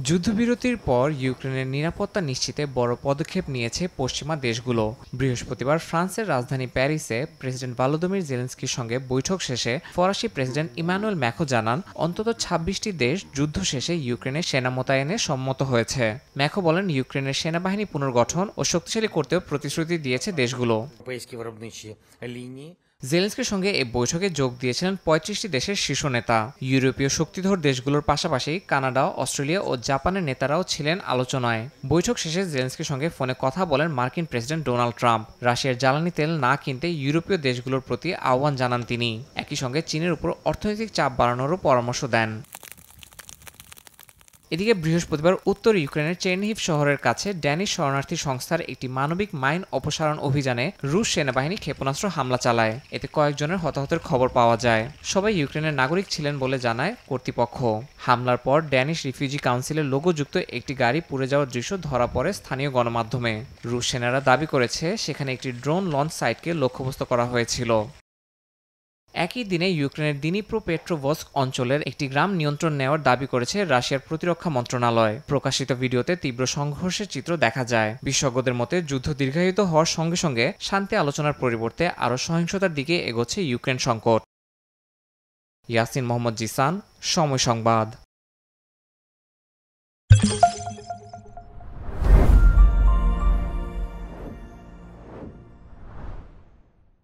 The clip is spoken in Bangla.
যুদ্ধবিরতির পর ইউক্রেনের নিরাপত্তা নিশ্চিতে বড় পদক্ষেপ নিয়েছে পশ্চিমা দেশগুলো। বৃহস্পতিবার ফ্রান্সের রাজধানী প্যারিসে প্রেসিডেন্ট ভলোদিমির জেলেনস্কির সঙ্গে বৈঠক শেষে ফরাসি প্রেসিডেন্ট ইমানুয়েল ম্যাখো জানান, অন্তত ২৬টি দেশ যুদ্ধ শেষে ইউক্রেনের সেনা মোতায়েনে সম্মত হয়েছে। ম্যাখো বলেন, ইউক্রেনের সেনাবাহিনী পুনর্গঠন ও শক্তিশালী করতেও প্রতিশ্রুতি দিয়েছে দেশগুলো। জেলেনস্কির সঙ্গে এই বৈঠকে যোগ দিয়েছিলেন ৩৫টি দেশের শীর্ষ নেতা। ইউরোপীয় শক্তিধর দেশগুলোর পাশাপাশি কানাডা, অস্ট্রেলিয়া ও জাপানের নেতারাও ছিলেন আলোচনায়। বৈঠক শেষে জেলেনস্কির সঙ্গে ফোনে কথা বলেন মার্কিন প্রেসিডেন্ট ডোনাল্ড ট্রাম্প। রাশিয়ার জ্বালানি তেল না কিনতে ইউরোপীয় দেশগুলোর প্রতি আহ্বান জানান তিনি। একই সঙ্গে চীনের উপর অর্থনৈতিক চাপ বাড়ানোরও পরামর্শ দেন। এদিকে বৃহস্পতিবার উত্তর ইউক্রেনের চেরনিহিভ শহরের কাছে ড্যানিশ শরণার্থী সংস্থার একটি মানবিক মাইন অপসারণ অভিযানে রুশ সেনাবাহিনী ক্ষেপণাস্ত্র হামলা চালায়। এতে কয়েকজনের হতাহতের খবর পাওয়া যায়। সবাই ইউক্রেনের নাগরিক ছিলেন বলে জানায় কর্তৃপক্ষ। হামলার পর ড্যানিশ রিফিউজি কাউন্সিলের লোগোযুক্ত একটি গাড়ি পুড়ে যাওয়ার দৃশ্য ধরা পড়ে স্থানীয় গণমাধ্যমে। রুশ সেনারা দাবি করেছে সেখানে একটি ড্রোন লঞ্চ সাইটকে লক্ষ্যবস্তু করা হয়েছিল। একই দিনে ইউক্রেনের দিনিপ্রোপেট্রোভস্ক অঞ্চলের একটি গ্রাম নিয়ন্ত্রণ নেওয়ার দাবি করেছে রাশিয়ার প্রতিরক্ষা মন্ত্রণালয়। প্রকাশিত ভিডিওতে তীব্র সংঘর্ষের চিত্র দেখা যায়। বিশেষজ্ঞদের মতে, যুদ্ধ দীর্ঘায়িত হওয়ার সঙ্গে সঙ্গে শান্তি আলোচনার পরিবর্তে আরও সহিংসতার দিকে এগোচ্ছে ইউক্রেন সংকট। ইয়াসিন মোহাম্মদ জিসান, সময় সংবাদ।